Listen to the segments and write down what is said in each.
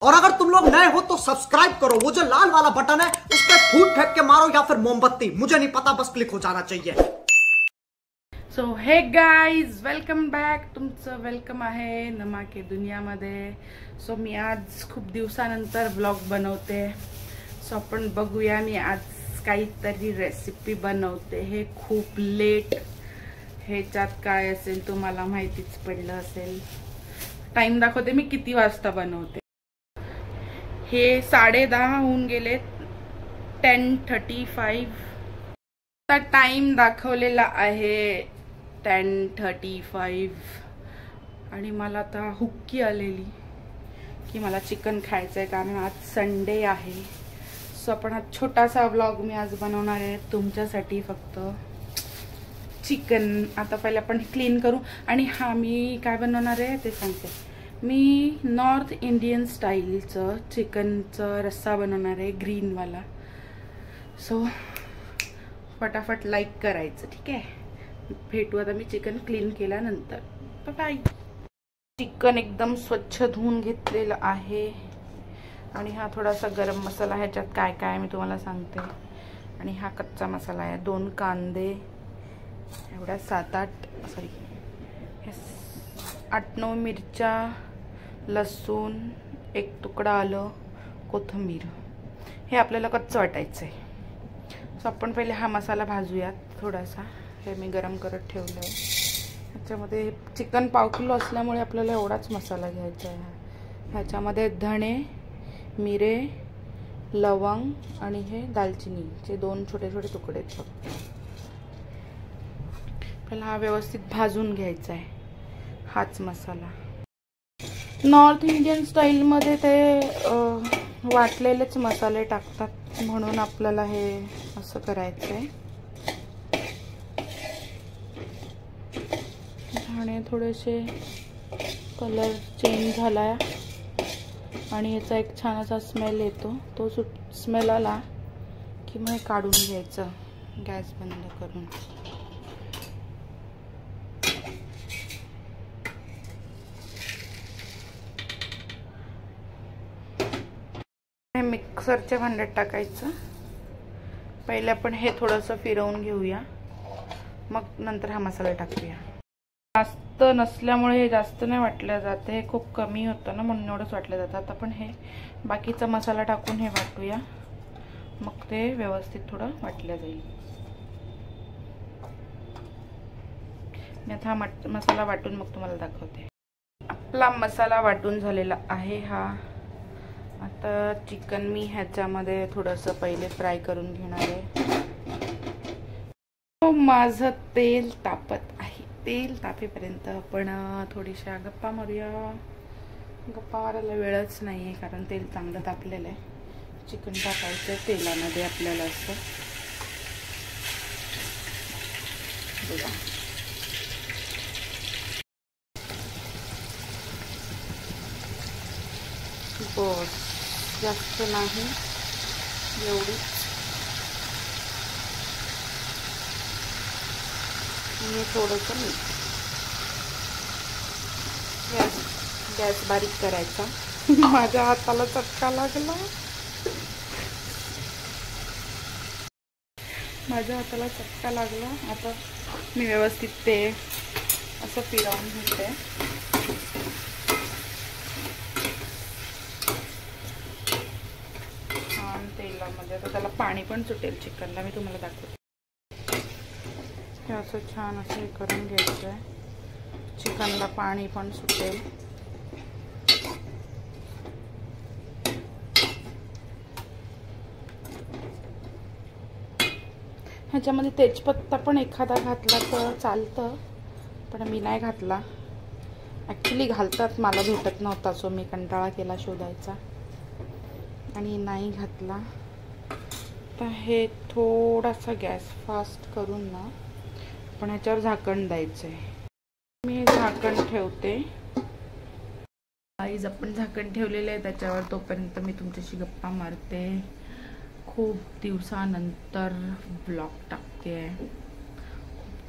और अगर तुम लोग नए हो तो सब्सक्राइब करो, वो जो लाल वाला बटन है उस पर फूट फेंक के मारो या फिर मोमबत्ती, मुझे नहीं पता, बस क्लिक हो जाना चाहिए। सो हे गाईज, वेलकम बॅक. तुमचं वेलकम आहे नमाके दुनियामध्ये. सो मी आज खूप दिवसानंतर व्लॉग बनवते. सो आपण बघूया, मी आज काहीतरी रेसिपी बनवते. हे खूप लेट, ह्याच्यात काय असेल तुम्हाला माहितीच पडलं असेल. टाइम दाखवते मी किती वाजता बनवते. हे 10:30 होऊन गेले, 10:35. टाइम दाखवलेला आहे 10:35 आणि मला आता हुक्की आलेली की मला चिकन खायचं आहे, कारण आज संडे आहे. सो आपण हा छोटासा व्लॉग मी आज बनवणार आहे तुमच्यासाठी, फक्त चिकन. आता पहिले आपण क्लीन करू. आणि हा मी काय बनवणार आहे ते सांगते. मी नॉर्थ इंडियन स्टाईलचं चिकनचं रस्सा बनवणार आहे, ग्रीनवाला. सो फटाफट लाईक करायचं, ठीक आहे. भेटू आता मी चिकन क्लीन केल्यानंतर. बाय. चिकन एकदम स्वच्छ धुवून घेतलेलं आहे. आणि हा थोडासा गरम मसाला, ह्याच्यात काय काय मी तुम्हाला सांगते. आणि हा कच्चा मसाला आहे. 2 कांदे, एवढ्या 8-9 मिरच्या, लसूण, 1 तुकडा आलं, कोथिंबीर. हे आपल्याला कच्चं वाटायचं आहे. सो आपण पहिले हा मसाला भाजूयात थोडासा. हे मी गरम करत ठेवलं आहे. ह्याच्यामध्ये चिकन 1/2 किलो असल्यामुळे आपल्याला एवढाच मसाला घ्यायचा आहे. ह्याच्यामध्ये धणे, मिरे, लवंग आणि हे दालचिनीचे 2 छोटे छोटे तुकडे फक्त. पहिला हा व्यवस्थित भाजून घ्यायचा आहे, हाच मसाला. नॉर्थ इंडियन स्टाईलमध्ये ते वाटलेलेच मसाले टाकतात, म्हणून आपल्याला हे असं करायचं आहे. आणि थोडेसे कलर चेंज झाला आणि याचा एक छान असा स्मेल येतो. तो स्मेल आला की मग काढून घ्यायचं, गॅस बंद करून. मिक्सरच्या भांड्यात टाकायचं. पहिले आपण हे थोडंसं फिरवून घेऊया, मग नंतर हा मसाला टाकूया. जास्त नसल्यामुळे हे जास्त नाही वाटलं जाते, हे खूप कमी होतं ना, म्हणून एवढंच वाटलं जातं. आता आपण हे बाकीचा मसाला टाकून हे वाटूया, मग ते व्यवस्थित थोडं वाटलं जाईल. मी आता हा मसाला वाटून मग तुम्हाला दाखवते. आपला मसाला वाटून झालेला आहे हा. आता चिकन मी ह्याच्यामध्ये थोडंसं पहिले फ्राय करून घेणार आहे. माझं तेल तापत आहे. तेल तापेपर्यंत आपण थोडीशा गप्पा मारूया. गप्पा मारायला वेळच नाही आहे, कारण तेल चांगलं तापलेलं आहे. चिकन टाकायचं तेलामध्ये आपल्याला असं. बघा, बस जास्त नाही, एवढीच. आणि थोडंसं मीठ. गॅस बारीक करायचा. माझ्या हाताला चटका लागला. आता मी व्यवस्थित ते असं फिरवून घेते. तेलामध्ये तर त्याला पाणी पण सुटेल चिकनला, मी तुम्हाला दाखवते. हे असं छान असं हे करून घ्यायचं आहे, चिकनला पाणी पण सुटेल. ह्याच्यामध्ये तेजपत्ता पण एखादा घातला तर चालतं, पण मी नाही घातला. ॲक्च्युली घालतात, मला भेटत नव्हता, सो मी कंटाळा केला शोधायचा आणि नाही घातला. तर हे थोडासा गॅस फास्ट करून ना आपण ह्याच्यावर झाकण द्यायचं आहे. मी झाकण ठेवते. गाईज, आपण झाकण ठेवलेलं आहे त्याच्यावर. तोपर्यंत मी तुमच्याशी गप्पा मारते. खूप दिवसानंतर ब्लॉग टाकते.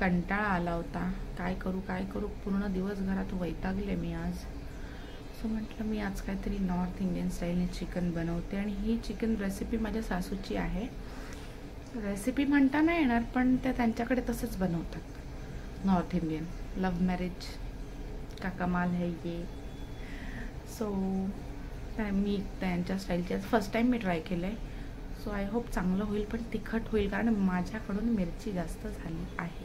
कंटाळा आला होता. काय करू पूर्ण दिवस घरात वैतागले मी आज. सो म्हटलं मी आज काहीतरी नॉर्थ इंडियन स्टाईलने चिकन बनवते आणि ही चिकन रेसिपी माझ्या सासूची आहे. रेसिपी म्हणता नाही येणार पण त्या त्यांच्याकडे तसंच बनवतात नॉर्थ इंडियन. लव्ह मॅरेज का कमाल है ये. सो मी त्यांच्या स्टाईलची फर्स्ट टाईम मी ट्राय केलं आहे. सो आय होप चांगलं होईल पण तिखट होईल कारण माझ्याकडून मिरची जास्त झाली आहे.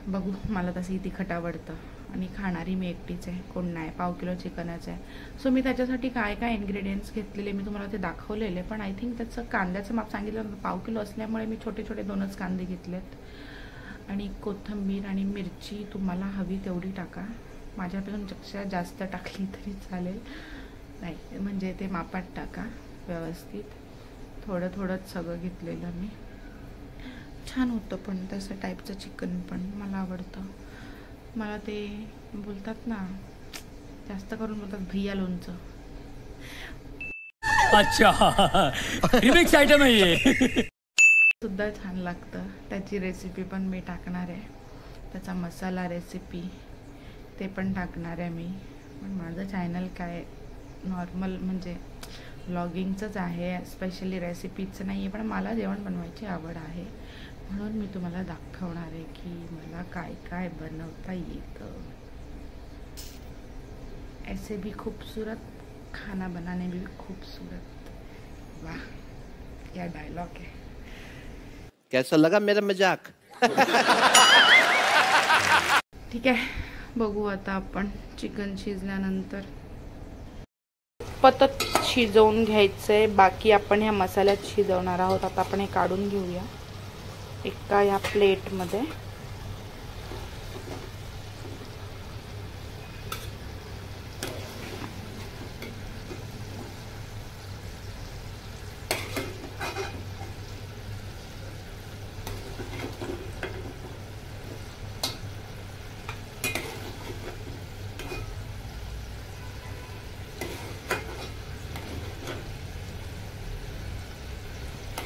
बघू, मला तसंही तिखट आवडतं आणि खाणारी मी एकटीच आहे, कोण नाही. 1/2 किलो चिकनच आहे. सो मी त्याच्यासाठी काय काय इन्ग्रेडियंट्स घेतलेले मी तुम्हाला ते दाखवलेले. पण आय थिंक त्याचं कांद्याचं माप सांगितलं 1/2 किलो असल्यामुळे मी छोटे छोटे 2च कांदे घेतलेत. आणि कोथिंबीर आणि मिरची तुम्हाला हवी तेवढी टाका. माझ्यापेक्षा जास्त टाकली तरी चालेल, नाही म्हणजे ते मापात टाका व्यवस्थित. थोडं थोडंच सगळं घेतलेलं मी. छान होतं पण तसं टाईपचं चिकन पण मला आवडतं. मला ते बोलतात ना, जास्त करून बोलतात भैया लोणचं. अच्छा रिमिक्स आइटम है ये. सुद्धा छान लागतं. त्याची रेसिपी पण मी टाकणार आहे. त्याचा मसाला रेसिपी ते पण टाकणार आहे मी. पण माझं चॅनल काय नॉर्मल म्हणजे व्लॉगिंगचंच आहे, स्पेशली रेसिपीचं नाही आहे. पण मला जेवण बनवायची आवड आहे म्हणून मी तुम्हाला दाखवणार आहे की मला काय काय बनवता येतं. ऐसे भी खूबसूरत खाना बनाने भी खूबसूरत. वाह, क्या डायलॉग है. कैसा लगा मेरा मजाक. ठीक आहे, बघू आता आपण. चिकन शिजल्यानंतर पतत शिजवून घ्यायचंय. बाकी आपण ह्या मसाल्यात शिजवणार आहोत. आता आपण हे काढून घेऊया एका या प्लेटमध्ये.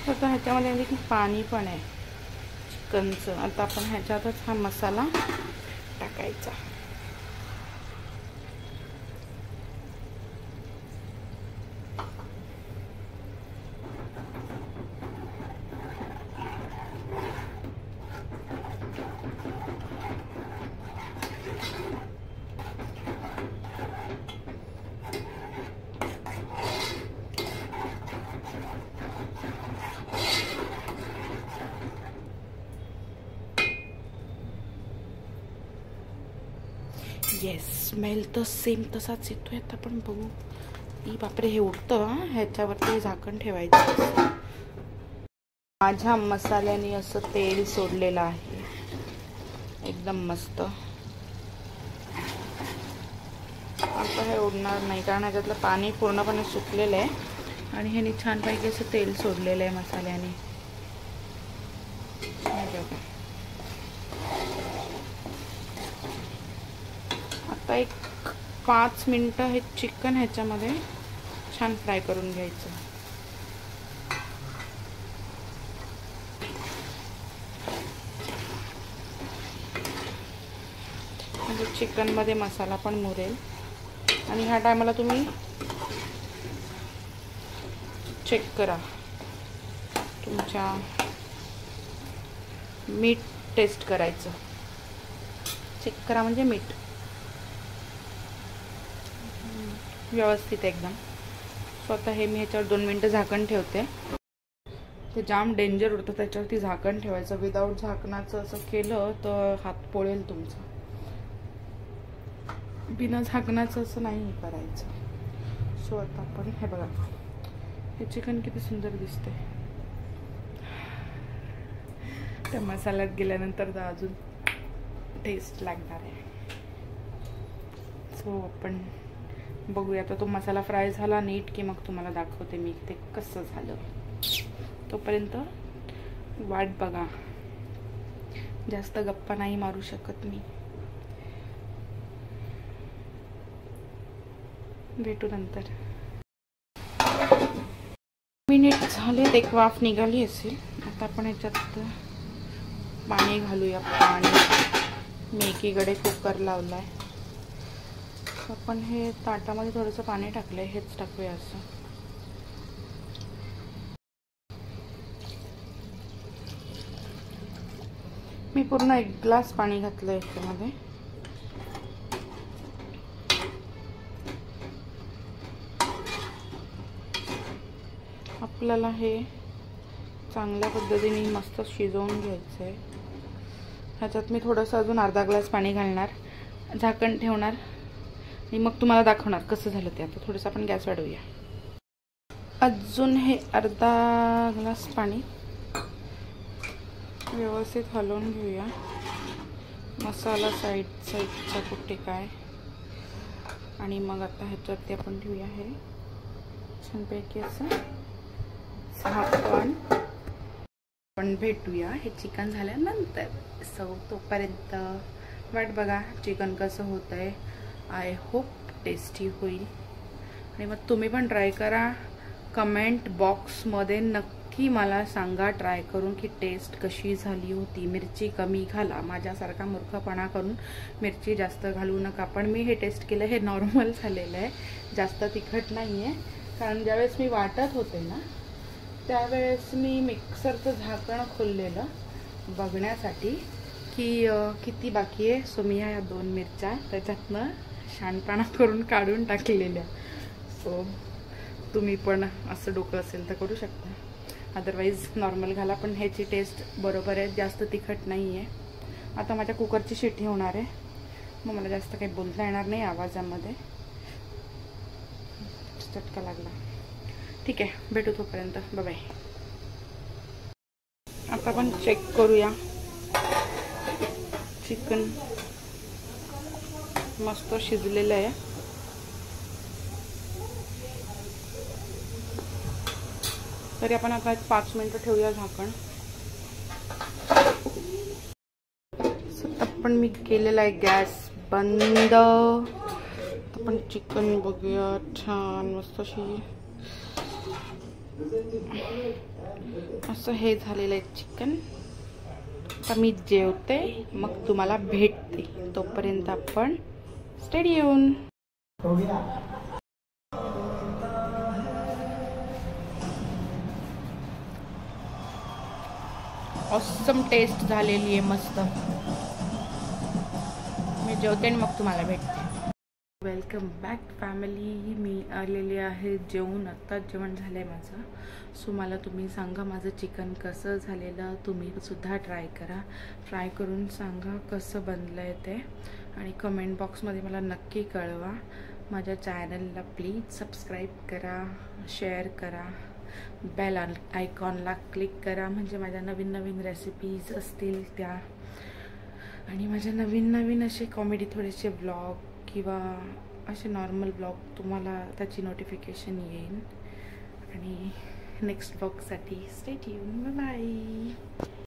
आता ह्याच्यामध्ये म्हणजे पाणी पण आहे चिकनचं. आता आपण ह्याच्यातच हा मसाला टाकायचा. येस, स्मेल तर सेम तसाच येतोय. आता आपण बघू. ई बापरे, हे उडतं. ह्याच्यावरती झाकण ठेवायचं. माझ्या मसाल्याने असं तेल सोडलेलं आहे एकदम मस्त. आता हे उडणार नाही कारण ह्याच्यातलं पाणी पूर्णपणे सुकलेलं आहे आणि ह्याने छानपैकी असं तेल सोडलेलं आहे मसाल्याने. आता एक 5 मिनिटं हे चिकन ह्याच्यामध्ये छान फ्राय करून घ्यायचं. म्हणजे चिकनमध्ये मसाला पण मुरेल. आणि ह्या टायमाला तुम्ही चेक करा तुमच्या मीठ टेस्ट करायचं. चेक करा म्हणजे मीठ व्यवस्थित एकदम. स्वतः हे मी ह्याच्यावर 2 मिनिटं झाकण ठेवते. ते जाम डेंजर उडतं त्याच्यावरती झाकण ठेवायचं. विदाऊट झाकणाचं असं केलं तर हात पोळेल तुमचा. बिना झाकणाचं असं नाही करायचं. सो आता आपण हे बघा, हे चिकन किती सुंदर दिसते. त्या मसाल्यात गेल्यानंतर तर अजून टेस्ट लागणार आहे. सो आपण बघूया. आता तो मसाला फ्राय झाला नीट की मग तुम्हाला दाखवते मी ते कसं झालं. तोपर्यंत वाट बघा. जास्त गप्पा नाही मारू शकत मी. भेटू नंतर. मिनिट झाले, एक वाफ निघाली असेल. आता आपण ह्याच्यात पाणी घालूया. पाणी मी एकीकडे कुकर लावलाय. आपण हे ताटामध्ये थोडंसं पाणी टाकलंय, हेच टाकूया असं. मी पूर्ण 1 ग्लास पाणी घातलं याच्यामध्ये. आपल्याला हे चांगल्या पद्धतीने मस्त शिजवून घ्यायचं आहे. ह्याच्यात मी थोडंसं अजून अर्धा ग्लास पाणी घालणार, झाकण ठेवणार आणि मग तुम्हाला दाखवणार कसं झालं ते. आता थोडंसं आपण गॅस वाढवूया. अजून हे अर्धा ग्लास पाणी व्यवस्थित हलवून घेऊया. मसाला साईडचा कुठे काय, आणि मग आता ह्याच्यावरती आपण ठेवूया हे छानपैकी असं झाकण. आपण भेटूया हे चिकन झाल्यानंतर. सो तोपर्यंत वाट बघा चिकन कसं होत आहे. आय होप टेस्टी होईल. आणि मग तुम्ही पण ट्राय करा. कमेंट बॉक्समध्ये नक्की मला सांगा ट्राय करून की टेस्ट कशी झाली होती. मिरची कमी घाला, माझ्यासारखा मूर्खपणा करून मिरची जास्त घालू नका. पण मी हे टेस्ट केलं, हे नॉर्मल झालेलं आहे, जास्त तिखट नाही आहे. कारण ज्यावेळेस मी वाटत होते ना त्यावेळेस मी मिक्सरचं झाकण खोललेलं बघण्यासाठी की किती बाकी आहे. सो मी ह्या 2 मिरच्या त्याच्यातनं शहाणपणा करून काढून टाकलेल्या. सो तुम्ही पण असं डोकं असेल तर करू शकता, अदरवाईज नॉर्मल घाला. पण ह्याची टेस्ट बरोबर आहे, जास्त तिखट नाही आहे. आता माझ्या कुकरची शिट्टी होणार आहे, मग मला जास्त काही बोलता येणार नाही आवाजामध्ये. चटका लागला. ठीक आहे, भेटू तोपर्यंत. Bye bye. आता आपण चेक करूया. चिकन मस्त शिजलेलं आहे. तरी आपण आता 5 मिनिटं ठेवूया झाकण. आपण मी केलेला आहे गॅस बंद. आपण चिकन बघूया. छान मस्त असं हे झालेलं आहे चिकन. आता मी जेवते, मग तुम्हाला भेटते. तोपर्यंत आपण स्टे ट्यून. ऑसम टेस्ट झालेली आहे मस्त. मी जेवते आणि मग तुम्हाला भेटते. Welcome back family. मी आलेली आहे जेवून. आत्ताच जेवण झालं आहे माझं. सो मला तुम्ही सांगा माझं चिकन कसं झालेलं. तुम्ही सुद्धा ट्राय करा. ट्राय करून सांगा कसं बनलं आहे ते, आणि कमेंट बॉक्समध्ये मला नक्की कळवा. माझ्या चॅनलला प्लीज सबस्क्राईब करा, शेअर करा, बेल आयकॉनला क्लिक करा, म्हणजे माझ्या नवीन नवीन रेसिपीज असतील त्या, आणि माझ्या नवीन नवीन असे कॉमेडी थोडेसे ब्लॉग किंवा असे नॉर्मल ब्लॉग तुम्हाला त्याची नोटिफिकेशन येईल. आणि नेक्स्ट ब्लॉगसाठी स्टे ट्यून. Bye bye.